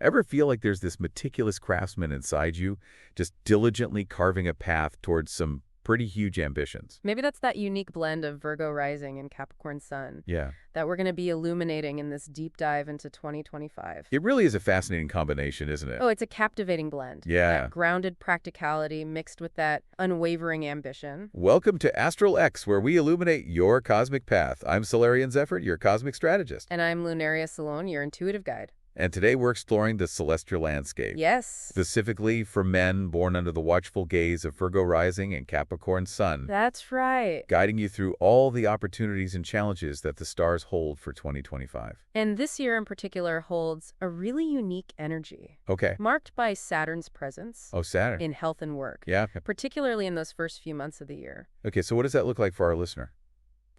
Ever feel like there's this meticulous craftsman inside you, just diligently carving a path towards some pretty huge ambitions? Maybe that's that unique blend of Virgo rising and Capricorn sun Yeah. that we're going to be illuminating in this deep dive into 2025. It really is a fascinating combination, isn't it? Oh, it's a captivating blend. Yeah. That grounded practicality mixed with that unwavering ambition. Welcome to ASTRALX, where we illuminate your cosmic path. I'm Solarian Zephyr, your cosmic strategist. And I'm Lunaria Salone, your intuitive guide. And today we're exploring the celestial landscape. Yes. Specifically for men born under the watchful gaze of Virgo rising and Capricorn sun. That's right. Guiding you through all the opportunities and challenges that the stars hold for 2025. And this year in particular holds a really unique energy. Okay. Marked by Saturn's presence. Oh, Saturn. In health and work. Yeah. Particularly in those first few months of the year. Okay, so what does that look like for our listener?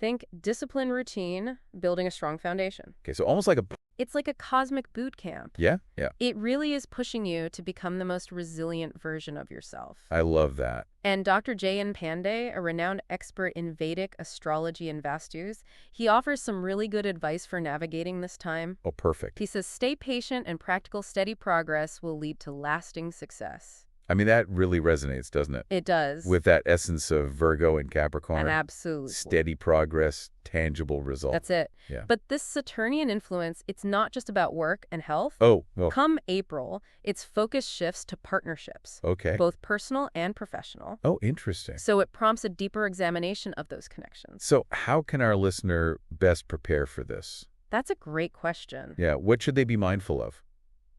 Think discipline routine, building a strong foundation. Okay, so almost like a... It's like a cosmic boot camp. Yeah? Yeah. It really is pushing you to become the most resilient version of yourself. I love that. And Dr. J.N. Pandey, a renowned expert in Vedic astrology and Vastus, he offers some really good advice for navigating this time. Oh, perfect. He says, stay patient and practical steady progress will lead to lasting success. I mean, that really resonates, doesn't it? It does. With that essence of Virgo and Capricorn. And absolutely. Steady progress, tangible results. That's it. Yeah. But this Saturnian influence, it's not just about work and health. Oh, well. Come April, its focus shifts to partnerships. Okay. Both personal and professional. Oh, interesting. So it prompts a deeper examination of those connections. So how can our listener best prepare for this? That's a great question. Yeah, what should they be mindful of?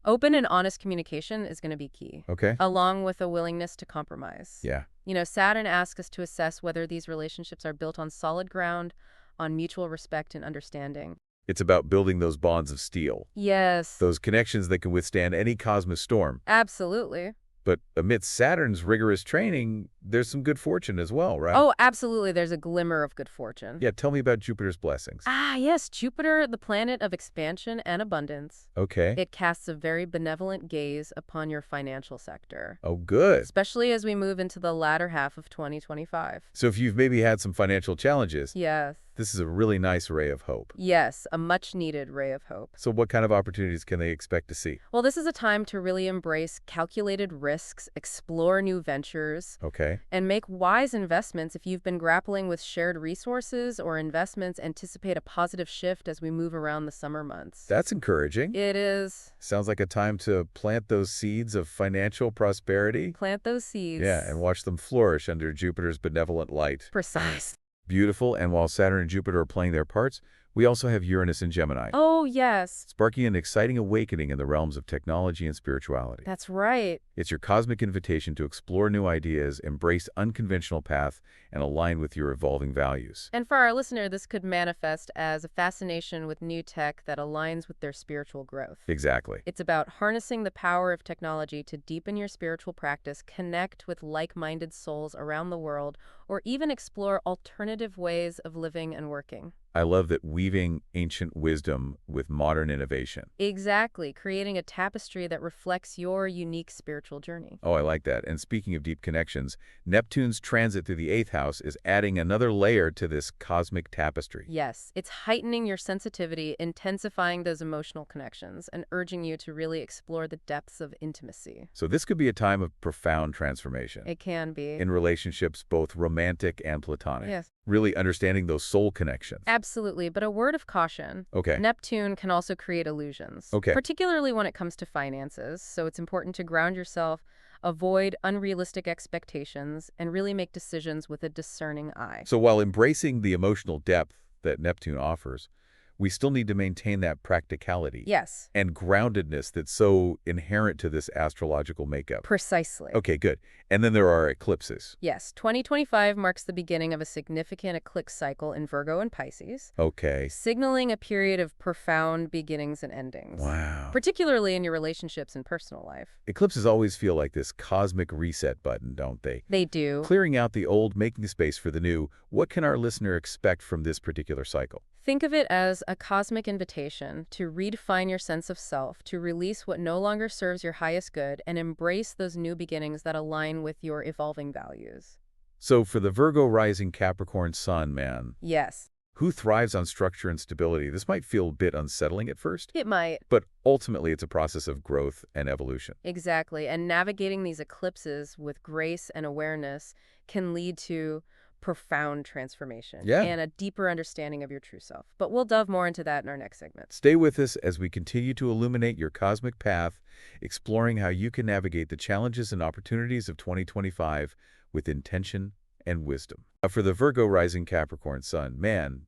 Open and honest communication is going to be key. Okay. Along with a willingness to compromise. Yeah. You know, Saturn asks us to assess whether these relationships are built on solid ground, on mutual respect and understanding. It's about building those bonds of steel. Yes. Those connections that can withstand any cosmic storm. Absolutely. But amidst Saturn's rigorous training, there's some good fortune as well, right? Oh, absolutely. There's a glimmer of good fortune. Yeah, tell me about Jupiter's blessings. Ah, yes. Jupiter, the planet of expansion and abundance. Okay. It casts a very benevolent gaze upon your financial sector. Oh, good. Especially as we move into the latter half of 2025. So if you've maybe had some financial challenges, Yes. this is a really nice ray of hope. Yes, a much-needed ray of hope. So what kind of opportunities can they expect to see? Well, this is a time to really embrace calculated risks, explore new ventures, Okay. and make wise investments. If you've been grappling with shared resources or investments, anticipate a positive shift as we move around the summer months. That's encouraging. It is. Sounds like a time to plant those seeds of financial prosperity. Plant those seeds. Yeah, and watch them flourish under Jupiter's benevolent light. Precise. Beautiful, and while Saturn and Jupiter are playing their parts, we also have Uranus and Gemini. Oh, yes. Sparking an exciting awakening in the realms of technology and spirituality. That's right. It's your cosmic invitation to explore new ideas, embrace unconventional path, and align with your evolving values. And for our listener, this could manifest as a fascination with new tech that aligns with their spiritual growth. Exactly. It's about harnessing the power of technology to deepen your spiritual practice, connect with like-minded souls around the world, or even explore alternative ways of living and working. I love that weaving ancient wisdom with modern innovation. Exactly, creating a tapestry that reflects your unique spiritual journey. Oh, I like that. And speaking of deep connections, Neptune's transit through the 8th house is adding another layer to this cosmic tapestry. Yes, it's heightening your sensitivity, intensifying those emotional connections, and urging you to really explore the depths of intimacy. So this could be a time of profound transformation. It can be. In relationships, both romantic and platonic. Yes. Really understanding those soul connections. Absolutely, but a word of caution. Okay. Neptune can also create illusions. Okay. Particularly when it comes to finances, so it's important to ground yourself, avoid unrealistic expectations, and really make decisions with a discerning eye. So while embracing the emotional depth that Neptune offers, we still need to maintain that practicality. Yes. And groundedness that's so inherent to this astrological makeup. Precisely. Okay, good. And then there are eclipses. Yes, 2025 marks the beginning of a significant eclipse cycle in Virgo and Pisces. Okay. Signaling a period of profound beginnings and endings. Wow. Particularly in your relationships and personal life. Eclipses always feel like this cosmic reset button, don't they? They do. Clearing out the old, making space for the new. What can our listener expect from this particular cycle? Think of it as a cosmic invitation to redefine your sense of self, to release what no longer serves your highest good, and embrace those new beginnings that align with your evolving values. So for the Virgo rising Capricorn sun, man. Yes. Who thrives on structure and stability? This might feel a bit unsettling at first, It might. but ultimately it's a process of growth and evolution. Exactly. And navigating these eclipses with grace and awareness can lead to profound transformation Yeah. and a deeper understanding of your true self. But we'll delve more into that in our next segment. Stay with us as we continue to illuminate your cosmic path, exploring how you can navigate the challenges and opportunities of 2025 with intention and wisdom. For the Virgo rising Capricorn sun, man,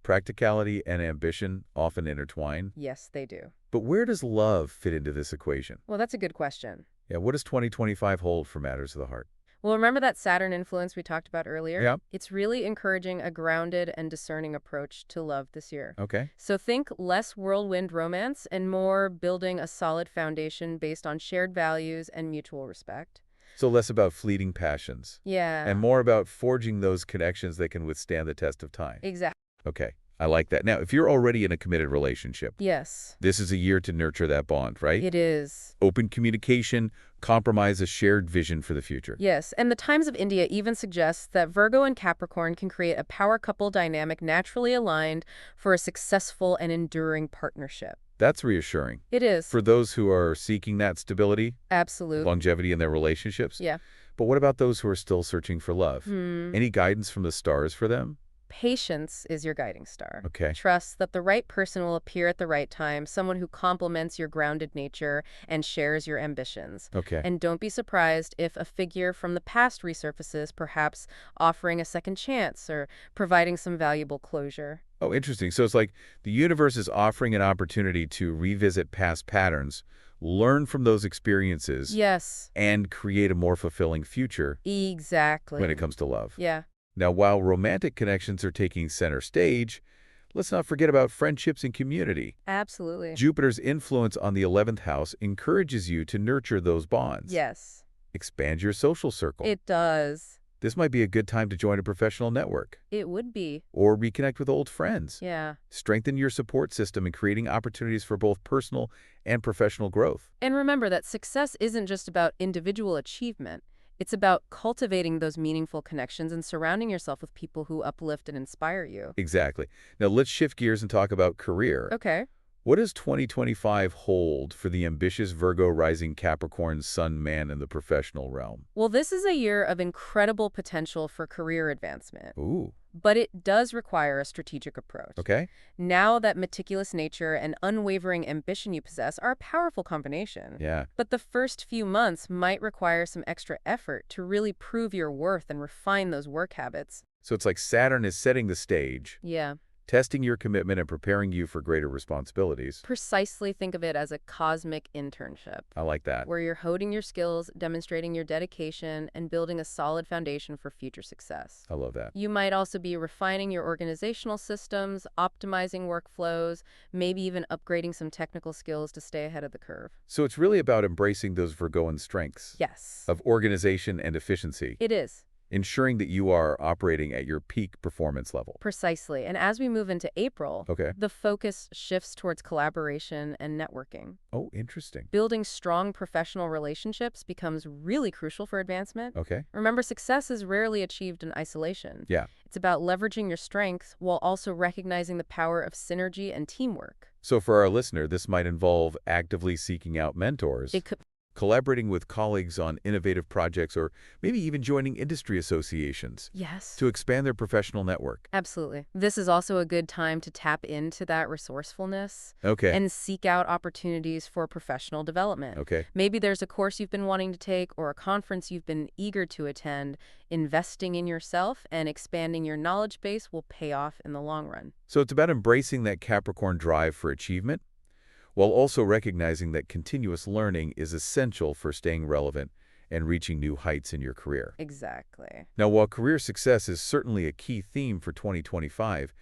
practicality and ambition often intertwine. Yes, they do. But where does love fit into this equation? Well, that's a good question. Yeah, what does 2025 hold for matters of the heart? Well, remember that Saturn influence we talked about earlier? Yeah. It's really encouraging a grounded and discerning approach to love this year. Okay. So think less whirlwind romance and more building a solid foundation based on shared values and mutual respect. So less about fleeting passions Yeah. and more about forging those connections that can withstand the test of time. Exactly. Okay, I like that. Now, if you're already in a committed relationship, Yes. this is a year to nurture that bond, right? It is. Open communication, compromise, a shared vision for the future. Yes, and the Times of India even suggests that Virgo and Capricorn can create a power couple dynamic naturally aligned for a successful and enduring partnership. That's reassuring. It is. For those who are seeking that stability, Absolute. longevity in their relationships. Yeah. But what about those who are still searching for love? Any guidance from the stars for them? Patience is your guiding star. Okay. Trust that the right person will appear at the right time, someone who complements your grounded nature and shares your ambitions. Okay. And don't be surprised if a figure from the past resurfaces, perhaps offering a second chance or providing some valuable closure. Oh, interesting. So it's like the universe is offering an opportunity to revisit past patterns, learn from those experiences, Yes. and create a more fulfilling future Exactly. when it comes to love. Yeah. Now, while romantic connections are taking center stage, let's not forget about friendships and community. Absolutely. Jupiter's influence on the 11th house encourages you to nurture those bonds. Yes. Expand your social circle. It does. This might be a good time to join a professional network It would be. or reconnect with old friends. Yeah. Strengthen your support system and creating opportunities for both personal and professional growth. And remember that success isn't just about individual achievement. It's about cultivating those meaningful connections and surrounding yourself with people who uplift and inspire you. Exactly. Now let's shift gears and talk about career. Okay. What does 2025 hold for the ambitious Virgo rising Capricorn sun man in the professional realm? Well, this is a year of incredible potential for career advancement, Ooh, but it does require a strategic approach. okay. Now that meticulous nature and unwavering ambition you possess are a powerful combination. Yeah. But the first few months might require some extra effort to really prove your worth and refine those work habits. So it's like Saturn is setting the stage, Yeah. testing your commitment and preparing you for greater responsibilities. Precisely think of it as a cosmic internship, I like that. where you're honing your skills, demonstrating your dedication, and building a solid foundation for future success. I love that. You might also be refining your organizational systems, optimizing workflows, maybe even upgrading some technical skills to stay ahead of the curve. So it's really about embracing those Virgoan strengths Yes, of organization and efficiency, it is. ensuring that you are operating at your peak performance level. Precisely. And as we move into April, Okay. the focus shifts towards collaboration and networking. Oh, interesting. Building strong professional relationships becomes really crucial for advancement. Okay. Remember, success is rarely achieved in isolation. Yeah. It's about leveraging your strengths while also recognizing the power of synergy and teamwork. So for our listener, this might involve actively seeking out mentors, It could collaborating with colleagues on innovative projects, or maybe even joining industry associations Yes. to expand their professional network. Absolutely. This is also a good time to tap into that resourcefulness Okay. and seek out opportunities for professional development. Okay. Maybe there's a course you've been wanting to take or a conference you've been eager to attend. Investing in yourself and expanding your knowledge base will pay off in the long run. So it's about embracing that Capricorn drive for achievement, while also recognizing that continuous learning is essential for staying relevant and reaching new heights in your career. Exactly. Now, while career success is certainly a key theme for 2025,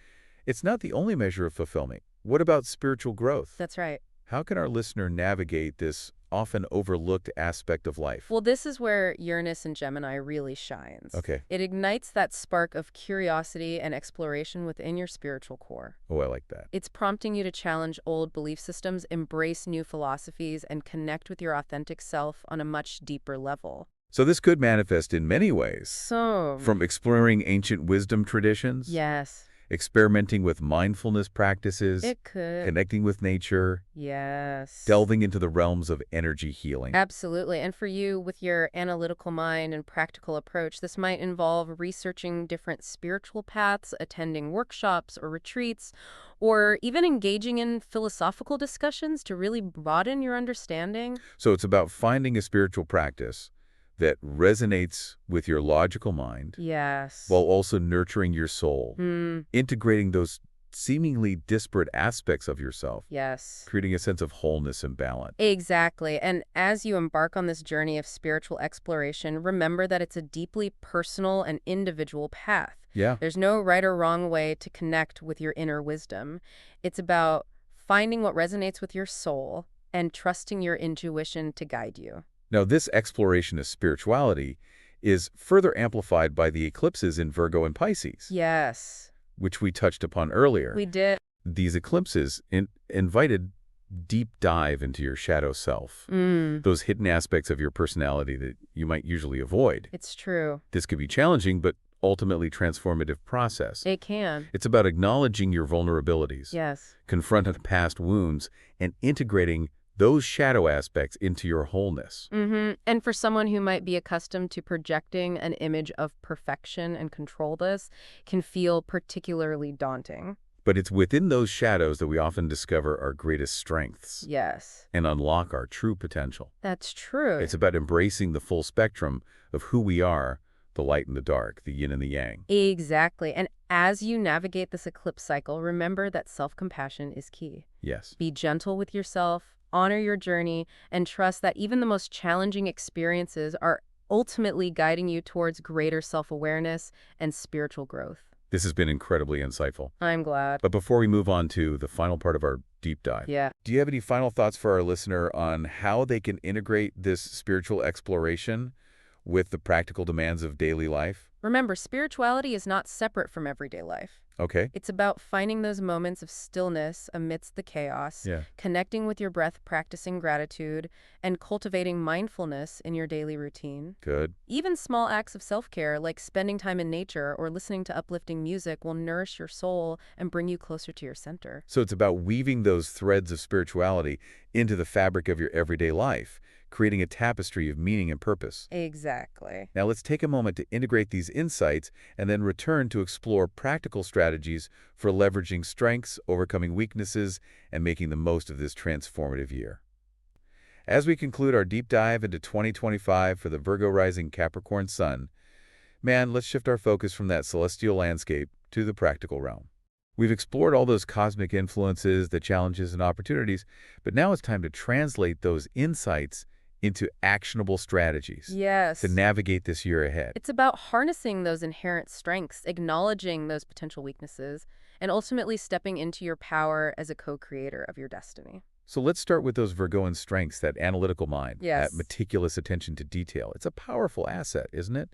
it's not the only measure of fulfillment. What about spiritual growth? That's right. How can our listener navigate this often overlooked aspect of life? Well, this is where Uranus and Gemini really shines. Okay. It ignites that spark of curiosity and exploration within your spiritual core. Oh, I like that. It's prompting you to challenge old belief systems, embrace new philosophies, and connect with your authentic self on a much deeper level. So this could manifest in many ways, So, from exploring ancient wisdom traditions yes, experimenting with mindfulness practices, It could. connecting with nature, Yes. delving into the realms of energy healing. Absolutely. And for you, with your analytical mind and practical approach, this might involve researching different spiritual paths, attending workshops or retreats, or even engaging in philosophical discussions to really broaden your understanding. So it's about finding a spiritual practice that resonates with your logical mind while Yes. also nurturing your soul, Hmm. integrating those seemingly disparate aspects of yourself, Yes. creating a sense of wholeness and balance. Exactly. And as you embark on this journey of spiritual exploration, remember that it's a deeply personal and individual path. Yeah. There's no right or wrong way to connect with your inner wisdom. It's about finding what resonates with your soul and trusting your intuition to guide you. Now, this exploration of spirituality is further amplified by the eclipses in Virgo and Pisces, Yes, which we touched upon earlier. we did. These eclipses invited deep dive into your shadow self, Mm, those hidden aspects of your personality that you might usually avoid. it's true. This could be challenging, but ultimately transformative process. It can. It's about acknowledging your vulnerabilities, Yes. confronting past wounds, and integrating those shadow aspects into your wholeness. And for someone who might be accustomed to projecting an image of perfection and control, this can feel particularly daunting. But it's within those shadows that we often discover our greatest strengths Yes, and unlock our true potential. that's true. It's about embracing the full spectrum of who we are, the light and the dark, the yin and the yang. Exactly. And as you navigate this eclipse cycle, remember that self-compassion is key. Yes. Be gentle with yourself, honor your journey, and trust that even the most challenging experiences are ultimately guiding you towards greater self-awareness and spiritual growth. This has been incredibly insightful. I'm glad. But before we move on to the final part of our deep dive, Yeah. do you have any final thoughts for our listener on how they can integrate this spiritual exploration with the practical demands of daily life? Remember, spirituality is not separate from everyday life. Okay. It's about finding those moments of stillness amidst the chaos, Yeah. connecting with your breath, practicing gratitude, and cultivating mindfulness in your daily routine. Good. Even small acts of self-care, like spending time in nature or listening to uplifting music, will nourish your soul and bring you closer to your center. So it's about weaving those threads of spirituality into the fabric of your everyday life, creating a tapestry of meaning and purpose. Exactly. Now let's take a moment to integrate these insights and then return to explore practical strategies for leveraging strengths, overcoming weaknesses, and making the most of this transformative year. As we conclude our deep dive into 2025 for the Virgo rising Capricorn sun, let's shift our focus from that celestial landscape to the practical realm. We've explored all those cosmic influences, the challenges and opportunities, but now it's time to translate those insights into actionable strategies Yes. to navigate this year ahead. It's about harnessing those inherent strengths, acknowledging those potential weaknesses, and ultimately stepping into your power as a co-creator of your destiny. So let's start with those Virgoan strengths, that analytical mind, Yes. that meticulous attention to detail. It's a powerful asset, isn't it?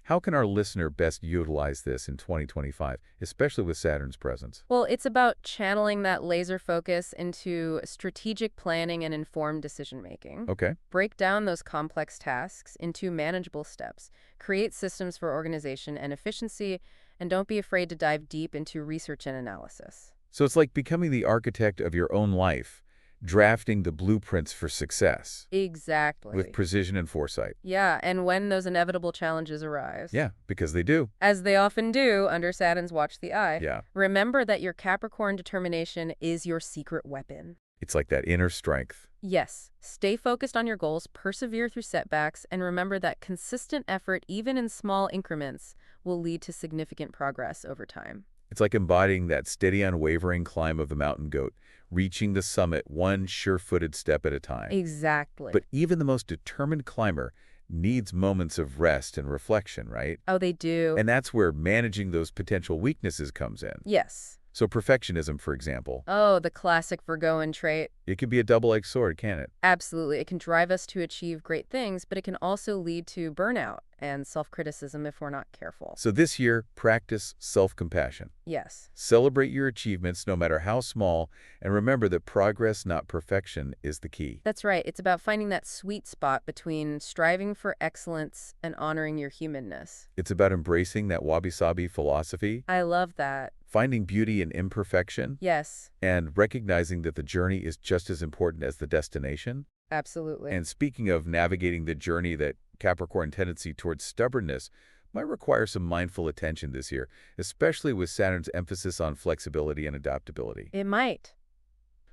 How can our listener best utilize this in 2025, especially with Saturn's presence? Well, it's about channeling that laser focus into strategic planning and informed decision-making. Okay. Break down those complex tasks into manageable steps. Create systems for organization and efficiency, and don't be afraid to dive deep into research and analysis. So it's like becoming the architect of your own life, drafting the blueprints for success Exactly. with precision and foresight. Yeah, and when those inevitable challenges arise, Yeah, because they do. as they often do under Saturn's watch the eye, Yeah. remember that your Capricorn determination is your secret weapon. It's like that inner strength. Yes, stay focused on your goals, persevere through setbacks, and remember that consistent effort, even in small increments, will lead to significant progress over time. It's like embodying that steady, unwavering climb of the mountain goat, reaching the summit one sure-footed step at a time. Exactly. But even the most determined climber needs moments of rest and reflection, right? Oh, they do. And that's where managing those potential weaknesses comes in. Yes. So perfectionism, for example. Oh, the classic Virgoan trait. It can be a double-edged sword, can't it? Absolutely. It can drive us to achieve great things, but it can also lead to burnout and self-criticism if we're not careful. So this year, practice self-compassion. Yes. Celebrate your achievements no matter how small, and remember that progress, not perfection, is the key. That's right. It's about finding that sweet spot between striving for excellence and honoring your humanness. It's about embracing that wabi-sabi philosophy, I love that. finding beauty in imperfection, Yes, and recognizing that the journey is just as important as the destination. absolutely. And speaking of navigating the journey, that Capricorn tendency towards stubbornness might require some mindful attention this year, especially with Saturn's emphasis on flexibility and adaptability. It might.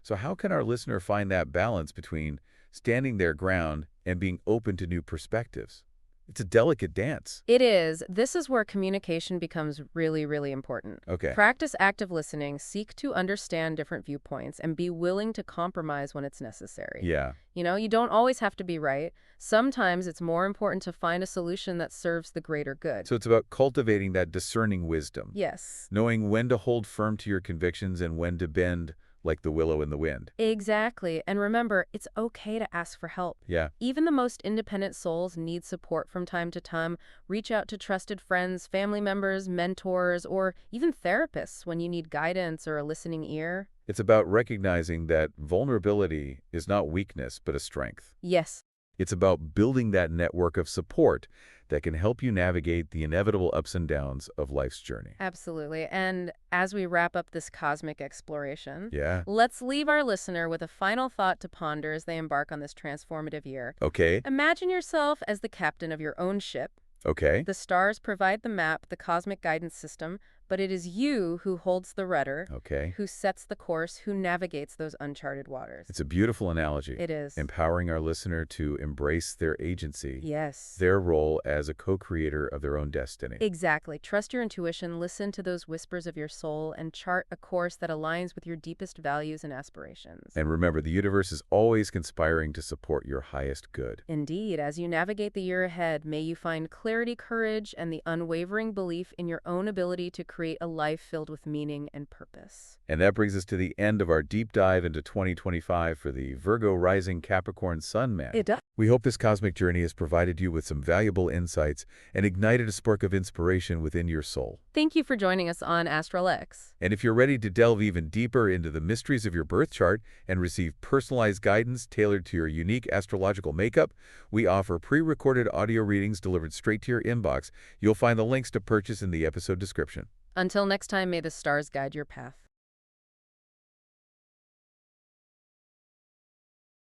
So how can our listener find that balance between standing their ground and being open to new perspectives? It's a delicate dance. It is. This is where communication becomes really, really important. Okay. Practice active listening, seek to understand different viewpoints, and be willing to compromise when it's necessary. Yeah. You don't always have to be right. Sometimes it's more important to find a solution that serves the greater good. So it's about cultivating that discerning wisdom. Yes. Knowing when to hold firm to your convictions and when to bend like the willow in the wind. Exactly. And remember, it's okay to ask for help. Yeah. Even the most independent souls need support from time to time. Reach out to trusted friends, family members, mentors, or even therapists when you need guidance or a listening ear. It's about recognizing that vulnerability is not weakness, but a strength. Yes. It's about building that network of support that can help you navigate the inevitable ups and downs of life's journey. Absolutely. And as we wrap up this cosmic exploration, Yeah. let's leave our listener with a final thought to ponder as they embark on this transformative year. Okay. Imagine yourself as the captain of your own ship. Okay. The stars provide the map, the cosmic guidance system, but it is you who holds the rudder, Okay. who sets the course, who navigates those uncharted waters. It's a beautiful analogy. It is. Empowering our listener to embrace their agency, Yes. their role as a co-creator of their own destiny. Exactly. Trust your intuition, listen to those whispers of your soul, and chart a course that aligns with your deepest values and aspirations. And remember, the universe is always conspiring to support your highest good. Indeed, as you navigate the year ahead, may you find clarity, courage, and the unwavering belief in your own ability to create a life filled with meaning and purpose. And that brings us to the end of our deep dive into 2025 for the Virgo rising Capricorn Sun man. It does. We hope this cosmic journey has provided you with some valuable insights and ignited a spark of inspiration within your soul. Thank you for joining us on ASTRALX. And if you're ready to delve even deeper into the mysteries of your birth chart and receive personalized guidance tailored to your unique astrological makeup, we offer pre-recorded audio readings delivered straight to your inbox. You'll find the links to purchase in the episode description. Until next time, may the stars guide your path.